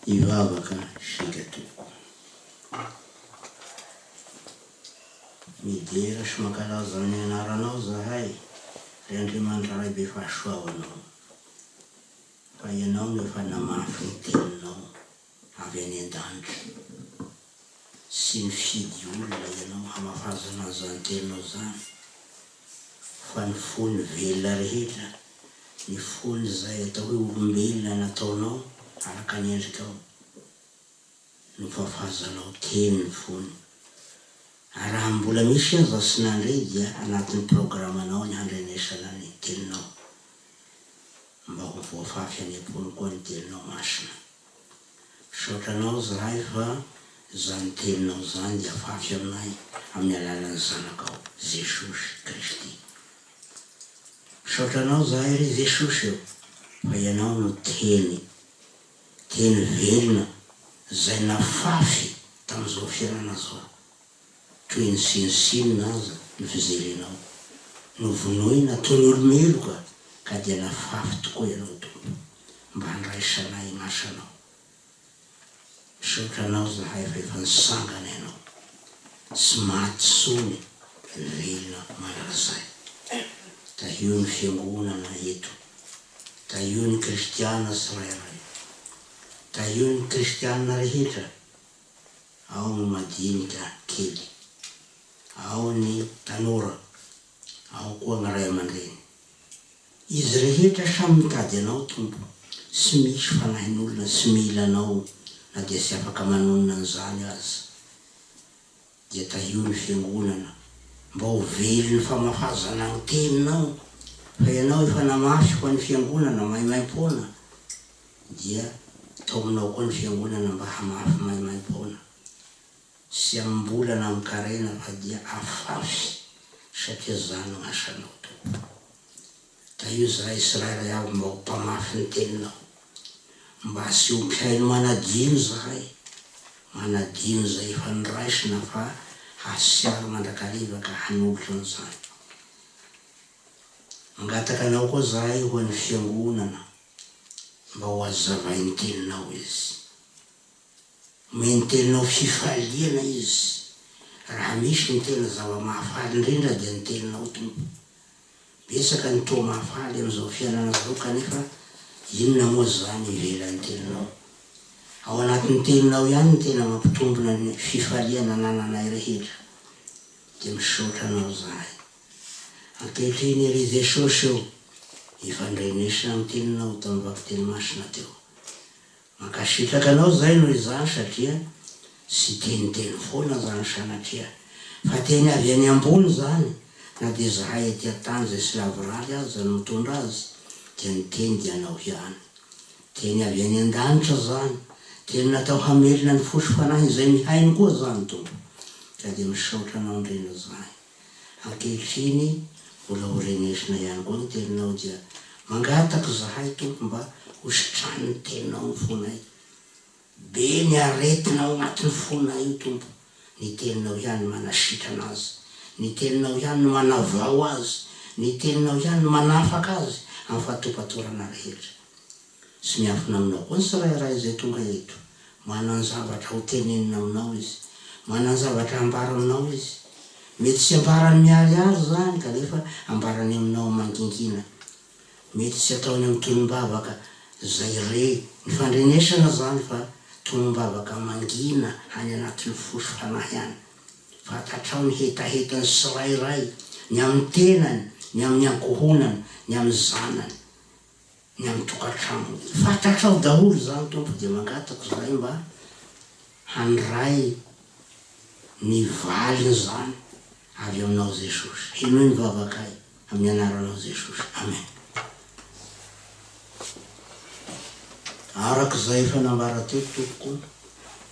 Ivavaka sika toko. Midera sy mankalaza ny anaranao zahay, ry Andriamanitra ray be fahasoavanao. Fa ianao no efa namafy ny teninao avy any an-danitra. Sy mifidy olona ianao hamafazana an'izany teninao zany. Fa ny fony velona rehetra, ny fony zay atao hoe olombelona nataonao araka ny endrikao, no fafazanao teny ny fony. Raha mbola misy aza sy nandre dia anatin'ny programanao ny handrenesana ny teninao, mba ho voafafy any am-pony koa ny teninao masina. Saotranao zahay fa zany teninao zany dia afafy aminay amin'ny alalan'ny zanakao Jesosy Kristy. Saotranao zahay ry Jesosy eo, fa ianao no teny velona zay nafafy tamin'izao fiainana zao. Toy ny sinosinona aza ny fijerenao, novonoina toy ny olomeloka, ka dia nafafy tokoa ianao tompo, mba handraisanay masanao. Saotranao zahay fa efa nisangana ianao, sy maty sony velona manarazay. Tahio ny fiangonana eto, tahio ny kristiana tsirairay, tahio ny kristiana rehetra, ao ny madinika kely, ao ny tanora, ao koa ny ray aman-dreny. Izy rehetra samy mitady anao tompo, sy misy fanahin'olona sy mila anao na dia sy afaka manonona an'izany aza. Dia tahio ny fiangonana, mba ho velo ny famafazana ny teninao, fa ianao efa namafy ho an'ny fiangonana maimaim-poana, dia tao aminao koa ny fiangonana mba hamafy maimaim-poana. Sy ambolana amin'ny karena fa dia afafy, satria zany no asanao tompo. Tahio zahay tsirairay avy mba ho mpamafy ny teninao, mba sy ho mpihaino manadino zahay, manadino zay efa niraisina fa hasiaro mandrakariva ka hanolotra an'izany. Mangataka anao koa zahay ho an'ny fiangonana, mba ho azavay ny teninao izy. Omeny teninao fifaliana izy. Raha misy ny tena zava-mahafaly indrindra dia ny teninao tompo. Besaka ny toa mahafaly amin'izao fiainana zao kanefa inona moa zany ivelan'ny teninao. Ao anatin'ny teninao ihany ny tena mampitombona ny fifaliana anananay rehetra. Dia misaotra anao zahay. Ankehitriny ry Jesosy eo, ifandrenesina amin'ny teninao tamin'ny vaky-teny masina teo. Mankasitraka anao zay noho izany satria sy teniteny foana zany sanatria, fa teny avy any ambony zany, na dia zahay etỳ an-tany zay sy lavorary aza no mitondra azy, dia ny teny dia anao ihany. Teny avy any an-danitra zany, teny natao hamelona ny fosy fanahy zay mihaino koa zany tompo. Ka dia misaotra anao indrindra zahay. Ankehitriny mbola ho renesina ihany koa ny teninao, dia mangataka zahay tompo mba ho sitrany ny teninao ny fonay. Be ny aretinao anatin'ny fonay io tompo, ny teninao ihany manasitra anazy, ny teninao ihany no manavao azy, ny teninao ihany no manafaka azy amin'ny fahatopatorana rehetra. Sy miafina aminao koa ny tsirairay zay tonga eto, manana zavatra ho tenenina aminao izy, manana zavatra ambara aminao izy. Mety tsy ambarany miariary zany kanefa ambarany aminao mangingina. Mety tsy ataony amin'ny tonom-bavaka zay re ny fandrenesana zany, fa tonom-bavaka mangina any anatin'ny fosy fanahy any. Fantatrao ny hetaheta ny tsirairay, ny amin'ny tenany, ny amin'ny ankohonany, ny amin'ny zanany, ny amin'ny tokantrano. Fantatrao daholo zany tompo, dia mangatako zahay mba handray ny valiny zany avy aminao Jesosy. Hinoy ny vavakay amin'ny anaranao Jesosy. Amen. Araka zay efa nambara teo tompoko,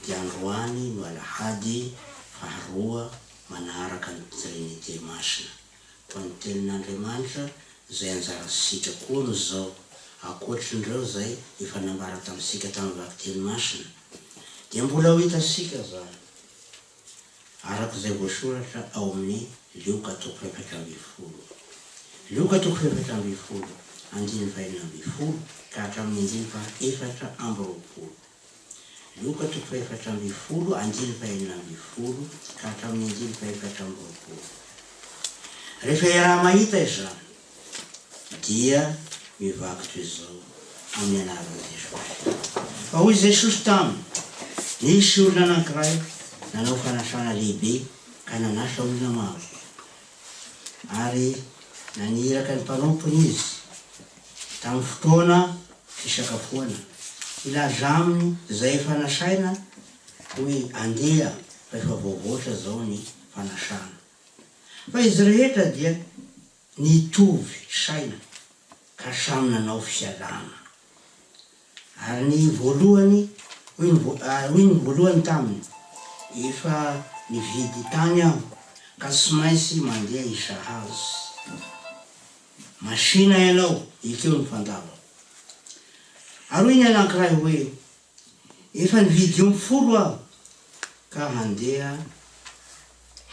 dia androany no alahady faharoa manaraka ny Trinité masina. Fa ny tenin'Andriamanitra zay anjarantsika koa no zao, ankoatrin'ireo zay efa nambara tamintsika tamin'ny vaky-teny masina, dia mbola ho hitasika zany. Araka zay voasoratra ao amin'ny Lioka 7:20. Lioka 7:20, 9:20 ka hatramin'ny 9:20. ioka to faefatra amby folo, andiny fahenina amby folo, ka hatramin'ny andiny faefatra amby roapolo. Rehefa raha mahita izany, dia mivaky toy izao amin'ny anaran'i Jesosy. Fa hoy Jesosy taminy, nisy olona anankiray nanao fanasana lehibe ka nanasa olona maro. Ary naniraka ny mpanompony izy tamin'ny fotoana fisakafoana. Ilaza aminy izay fanasaina hoe andeha fa efa voavoatra zao ny fanasana. Fa izy rehetra dia nitovy saina ka samy nanao fialana. Ary ny voalohany, hoy ny voalohany taminy, efa nividy tany aho ka tsy maintsy mandeha isahazy. Masina ianao, ekeo ny fandava. Ary hoy ny anankiray hoe, efa nividy eo 10 aho ka handeha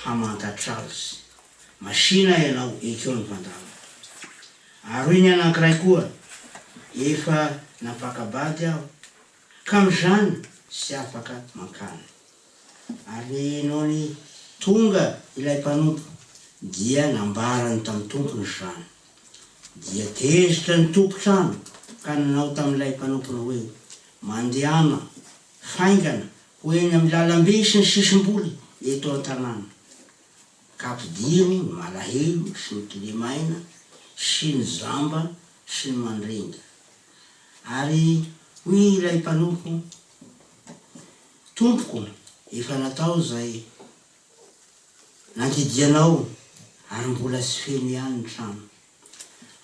hamantatra azy. Masina ianao, ekeo ny fandava. Ary hoy ny anankiray koa, efa napakabady aho ka amin'izany tsy afaka mankany. Ary noho ny tonga ilay mpanompo dia nambarany tamin'ny tompony izany. Dia tezitra ny tompo-trano ka nanao tamin'ilay mpanompony hoe, mandehana, faingana, ho eny amin'ny lalambe sy ny sisim-boly eto an-tanàna. Ka ampidiriny ny malahelo sy ny kilemaina sy ny zamba sy ny mandrenga. Ary hoy ilay mpanompo, tompoko, efa natao zay nandidianao ary mbola tsy feno ihany ny trano.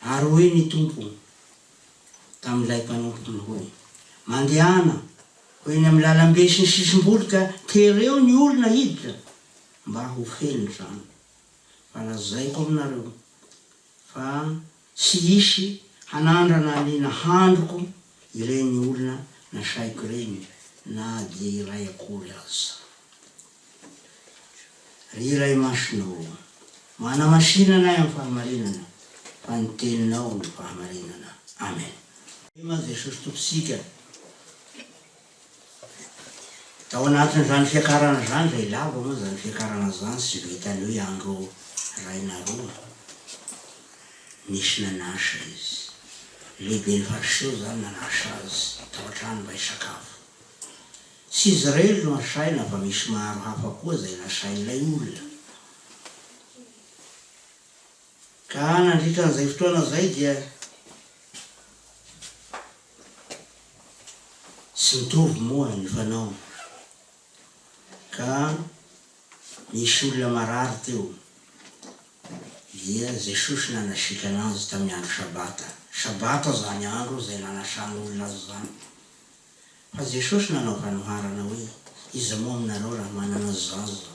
Ary hoy ny tompo tamin'ilay mpanompony hoe, mandehana ho eny amin'ny lalambe sy ny sisim-boly ka tereo ny olona hiditra mba ho feno ny trano. Fa lazaiko aminareo fa tsy hisy hanandrana ny nahandroko ireny olona nasaiko ireny, na dia iray akory aza. Ry iray masonao, mana masinana amin'ny fahamarinana, fa ny teninao ny fahamarinana. Amen. Ma Jesosy tompontsika, tao anatin'izany fiakarana zany, zay lava moa zany fiakarana zany, tsy vitany hoe andro ray na roa. Nisy nanasa izy. Lehibe ny fariseo zany nanasa azy tao an-trano mba hisakafo. Tsy izy irery no nasaina fa misy maro hafa koa zay nasain'ilay olona. Ka nandritra an'izay fotoana zay dia tsy mitovy moa ny fanao. Ka misy olona marary teo. Dia Jesosy nanasitra anazy tamin'ny andro sabata. Sabata zany andro zay nanasana olona azy zany. Fa Jesosy nanao fanoharana hoe, iza moa aminareo raha manana zaza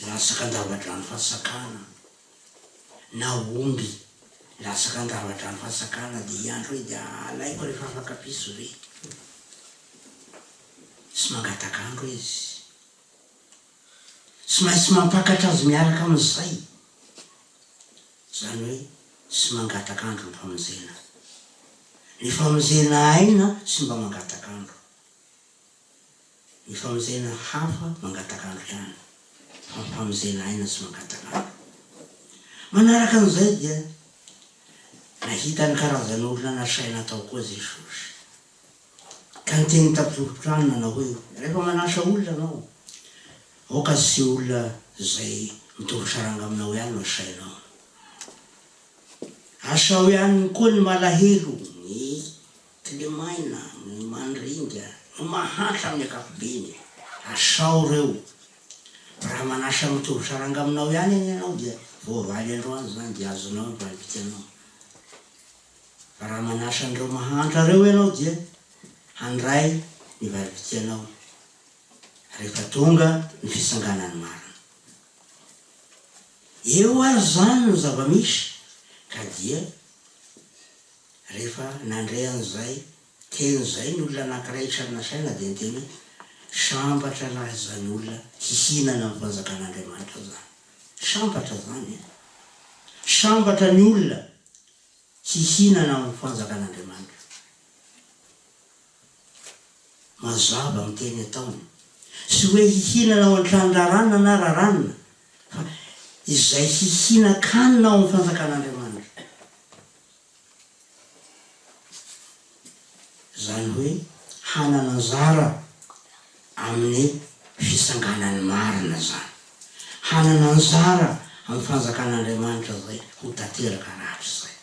lasaka andavatra ny fahatsakana, na omby lasaka andavatra ny fahatsakana, dia iandro hoe dia alaiko rehefa afaka piso ve. Tsy mangatakandro izy, tsy maintsy mampakatra azy miaraka amin'izay. Zany hoe tsy mangatakandro ny famonjena. Ny famonjena aina tsy mba mangatakandro. Ny famonjena hafa mangatakandro ihany, fa ny famonjena aina tsy mangatakandro. Manaraka an'izay dia nahita ny karazan'olona nasaina tao koa Jesosy. Ka niteny tampitompon-trano nanao hoe, rehefa manasa olona anao, aoka tsy olona zay mitovy saranga aminao ihany no asainao. Asao ihany koa ny malahelo, ny kilemaina, ny mandringa, ny mahatra amin'ny ankapobeny. Asao reo. Raha manasa mitovy saranga aminao ihany ianao dia voavaly androany zany dia azonao ny valipitianao. Fa raha manasa an'ireo mahantra reo ianao dia handray ny valipitianao rehefa tonga ny fisanganany marina. Eo ary zany ny zava-misy. Ka dia rehefa nandray an'izay teny zay ny olona anankiray samy nasaina dia niteny hoe, sambatra lahy zany olona hihinana amin'ny fanjakan'Andriamanitra zany. Sambatra zany. Sambatra ny olona hihinana amin'ny fanjakan'Andriamanitra. mazava amin'ny teny ataony. Sy hoe hihinana ao an-trano rarana na raranina, fa izay hihina-kanina ao amin'ny fanjakan'Andriamanitra. Zany hoe hanana anjara amin'ny fisanganany marina zany. Hanana anjara amin'ny fanjakan'Andriamanitra zay ho tanteraka rahatry zay.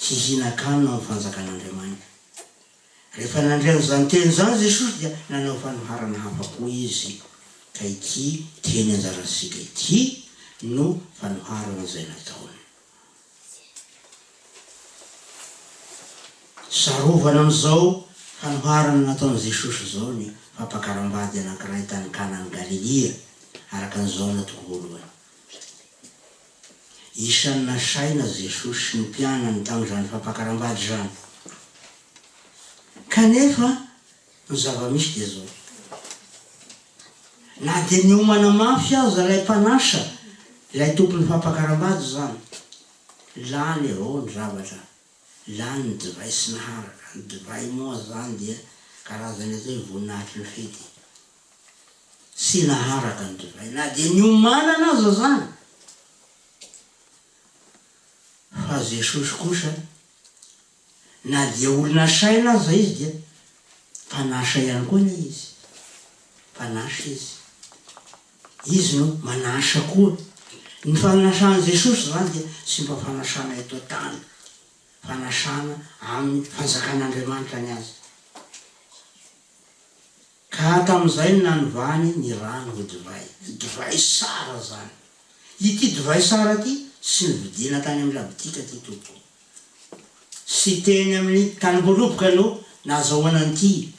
Hihina-kanina ao amin'ny fanjakan'Andriamanitra. Rehefa nandray zany teny zany Jesosy dia nanao fanoharana hafa koa izy. Ka ity teny anjaratsika ity no fanoharana zay nataony. Sarovana am'izao fanoharana nataony Jesosy zao ny fampakaram-bady anankiray tany Kanany Galilea, araka an'izao natoko voalohany. Isan'ny nasaina Jesosy sy ny mpianany tamin'izany fampakaram-bady zany. Kanefa ny zava-misy dia zao. Na dia niomana mafy aza ilay mpanasa, ilay tompony fampakaram-bady zany, lany avao ny zavatra. Lany ny divay sy naharaka. Ny divay moa zany dia karazany zay voninahitry ny fety. Sy naharaka ny divay. Na dia niomanana aza zany. Fa Jesosy kosa, na dia olona saina aza izy dia mpanasa ihany koa ilay izy. Mpanasa izy. Izy no manasa koa. Ny fanasana Jesosy zany dia sy mba fanasana eto an-tany. Fanasana amin'ny fanjakan'Andriamanitra ny azy. Ka tamin'izay nanovany ny rano ho divay. Divay sara zany. Ity divay sara ty sy nividina tany amin'ny labotika ty tompo. Sy teny amin'ny tanimboloboka no nazahoana an'ity.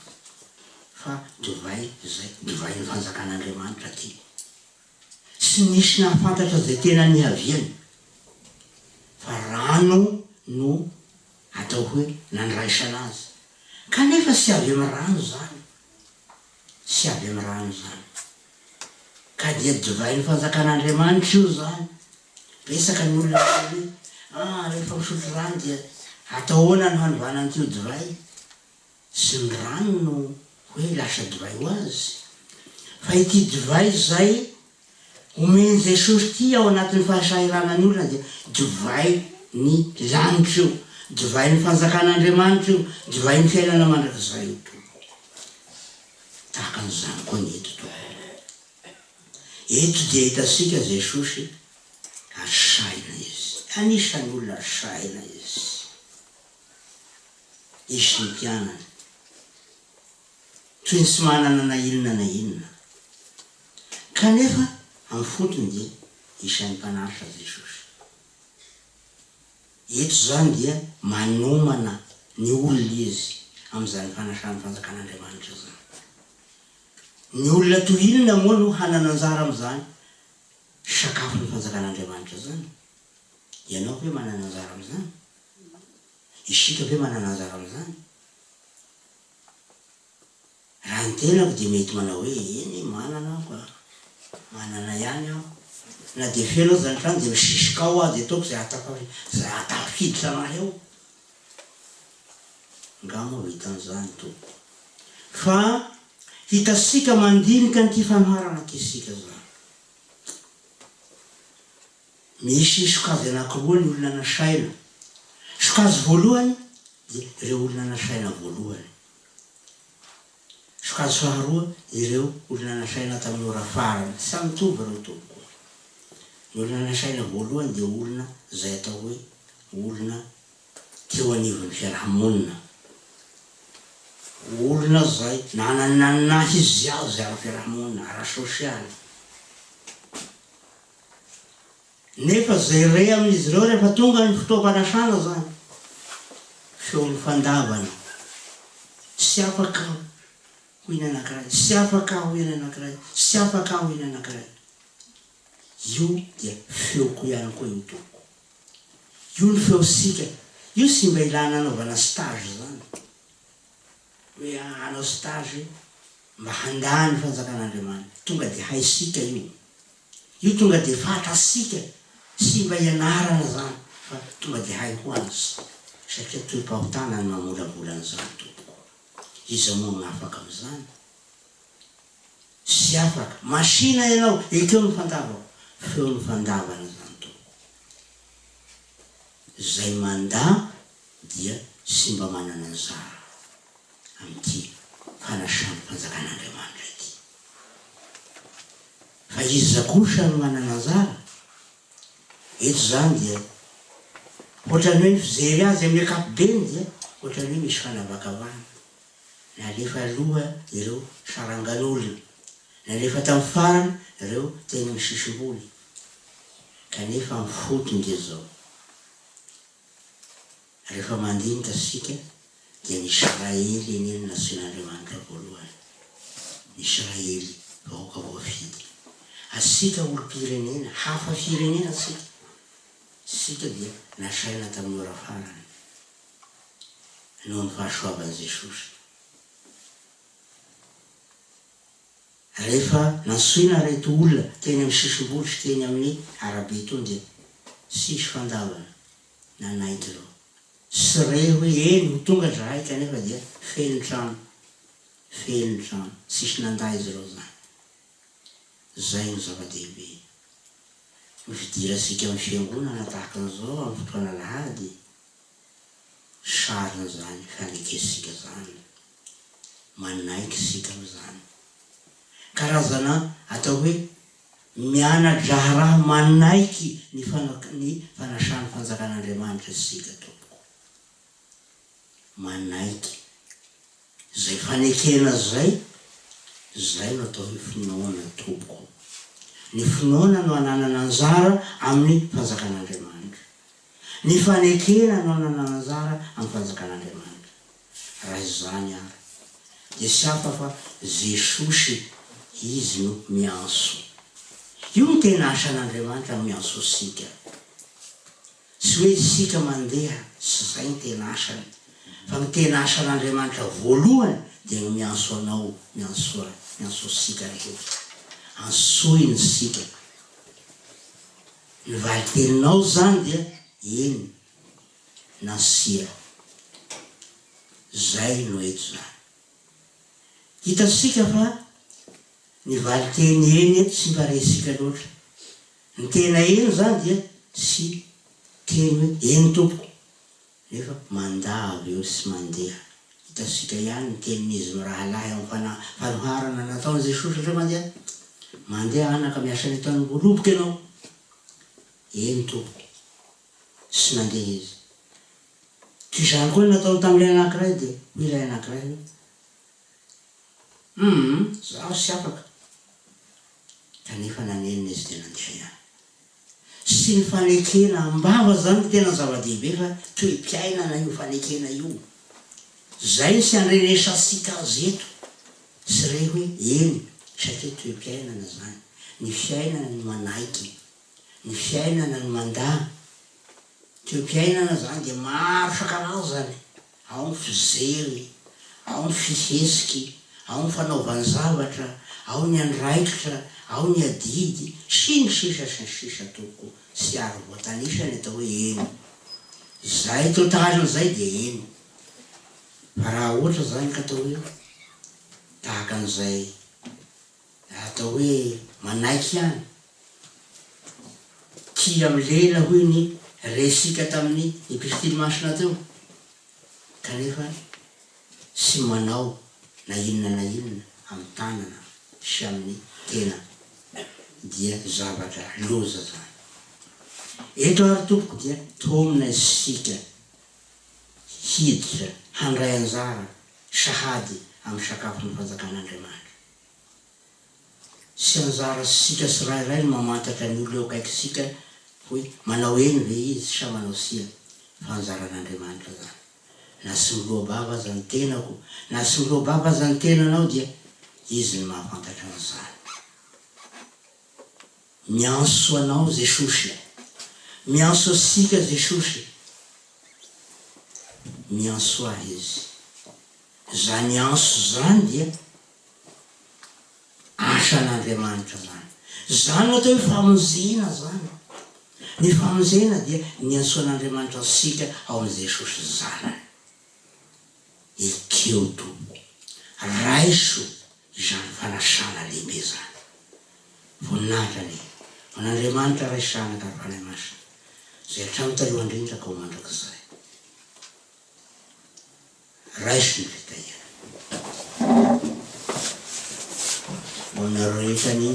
Fa divay zay, divay ny fanjakan'Andriamanitra ty. Sy nisy nahafantatra zay tena nihaviany. Fa rano no atao hoe nandraisana azy. Kanefa sy avy amin'ny rano zany. Sy avy amin'ny rano zany. Ka dia divay ny fanjakan'Andriamanitra io zany. Besaka ny olona hoe, rehefa misotro rano dia atahoana no hanovana an'ity divay. Sy ny rano no hoe lasa divay ho azy. Fa ity divay zay omeny Jesosy ty ao anatin'ny fahasahiranany olona dia divay ny lanitra io, divay ny fanjakan'Andriamanitra io, divay ny fiainana mandrakizay io. Tahaka an'izany koa ny eto to. Eto dia hitasika Jesosy saina izy. Anisan'ny olona saina izy. Izy sy ny mpianany. Toy ny tsy manana na inona. Kanefa amin'ny fotony dia isan'ny mpanasa Jesosy. Eto zany dia manomana ny olona izy amin'izany fanasany fanjakan'Andriamanitra zany. Ny olona toy inona moa no hanana anjara amin'izany sakafo ny fanjakan'Andriamanitra zany. Ianao hoe manana anjara amin'izany? Isika hoe manana anjara amin'izany? Raha ny tenako dia mety manao hoe eny manana aho ka. Manana ihany aho. Na dia feno aho zany trano dia misisika ao aho dia ataoko zay atafiditra anahy eo. Ngamba hitan'izany tompo. Fa hitasika mandinika n'ity fanoharana tisika zany. Misy sokazy anankiroa ny olona nasaina. Sokazy voalohany dia ireo olona nasaina voalohany. Sokazy faharoa ireo olona nasaina tamin'ny ora farany. Samy mitovy ireo tompo. Ny olona nasaina voalohany dia olona zay atao hoe olona teo anivon'ny fiarahamonina. Olona zay nananahy izy ao zay ara-fiarahamonina, ara-sosialy. Nefa zay re amin'izy ireo rehefa tonga ny fotoam-panasana zany, feon'ny fandavana. Sy afaka ho iny anankiray, sy afaka ho iny anankiray, sy afaka ho iny anankiray. Io dia feoko ihany koa io tompo. Io ny feosika. Io sy mba ilana anaovana stage zany. Hoe hanao stage mba handany fanjakan'Andriamanitra. Tonga dia haisika io. Io tonga dia fantasika. Sy mba ianarana zany. Fa tonga dia hay ho azy. Satria toym-pahotana ny mamolavolana zany tompo. izy moa afaka am'izany sy afaka masina ianao ekeo ny fandavako feo ny fandavana zany toko zay manda dia sy mba manana anjara am'ty fanasany fanjakan'Andriamanitra ity fa izy kosa no manana anjara eto zany dia ohatrany hoe ny fijery azy amin'ny ankapobeny dia ohatrany hoe misy fanavakavahana nalefa aloha ireo sarangan'olona nalefa tamin'ny farany ireo tena misisim-boly kanefa mifotony dia zao rehefa mandinika sika dia ny Israely eny ny nasian'Andriamanitra voalohany ny Israely vahoaka voafidy asika olo-pirenena hafa firenena sika dia nasaina tamin'ny ora farany noho ny fahasoavan'i Jesosy rehefa nansoina reto olona teny amin'ny sisim-boly sy teny amin'ny arabe tony dia sisy fandavana nanaiky reo sy re hoe eny ho tonga zahay kanefa dia feno trano sisy nanda izy reo zany zay no zava-dehibe mifidira sika amin'ny fiangonana tahaka an'izao amin'ny fotoana lahady sarina zany fanekesika zany manaiky sika am'izany karazana atao hoe mianadraha raha manaiky ny fanasany fanjakan'Andriamanitra sika tompoko manaiky zay fanekena zay no atao hoe finoana tompoko ny finoana no ananana anjara amin'ny fanjakan'Andriamanitra ny fanekena no ananana anjara amin'ny fanjakan'Andriamanitra raha izany ary dia sy hafa fa Jesosy izy no mianso io ny tena asan'Andriamanitra mianso sika sy hoe sika mandeha sy zay ny tena asany fa ny tena asan'Andriamanitra voalohany dia no mianso anao mianso sika rehetra ansoiny sika ny valiteninao zany dia eny nasia zay no eto zany hitasika fa ny valiteny eny eto sy mparesika loatra ny tena eny zany dia sy teny hoe eny tompoko nefa mandavy eo sy mandeha hitasika ihany ny tenin'izy mirahalahy amin'ny fanoharana nataony Jesosy re mandeha anaka miasa ny tany mboloboka ianao eny tompoko sy nandeha izy toy izany koa nataony tamin'ilay anankiray dia hoy ilay anankiray zaho sy afaka kanefa nanenina izy dia nandeha ihany sy ny fanekena ambava zany tena zava-dehibe fa toe-piainana io fanekena io zay sy andrenesa sika azy eto sy re hoe eny satria toe-piainana zany ny fiainana ny manaiky ny fiainana ny mandà toe-piainana zany dia maro sakarazany ao ny fizery ao ny fihesiky ao ny fanaovany zavatra ao ny andraikitra ao ny adidy sy ny sisa toko sy ary voatanisany atao hoe eny zay totalin'izay dia eny fa raha ohatra zany ka atao hoe tahaka an'izay atao hoe manaiky ihany tia am'lela hoy ny resika tamin'ny epistily masina teo kanefa sy manao na inona amin'ny tanana sy amin'ny tena dia zavatra loza zany eto ary tompoko dia tomina sika hiditra handray anjara sahady amin'ny sakafon'ny fanjakan'Andriamanitra sy anjara sika sy rairay no mamantatra ny olo eo akaiky sika hoe manao eny ve izy sa manao sia fanjaran'Andriamanitra zany na sy miloa-bava aza ny tenako na sy miloa-bava aza ny tenanao dia izy ny mahafantatra an'izany mianso anao Jesosy mianso sika Jesosy mianso ahy izy zany anso zany dia asan'Andriamanitra zany atao hoe famonjena zany ny famonjena dia ny ansoan'Andriamanitra sika ao amin'ny Jesosy zanany ekeo tompoko raiso izany fanasana lehibe zany. Voninahitrany man'Andriamanitra raisana ka fanahy masina zay hatramy taloha indrindra ka ho mandrakizay. Raiso ny fitahiana. Ho aminareo rehetrany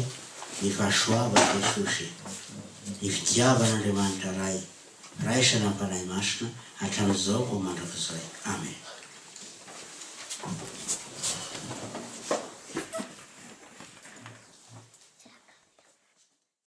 ny fahasoava Jesosy, ny fitiavan'Andriamanitra ray, raisana ny fanahy masina hatramin'izao ka ho mandrakizay. Amen.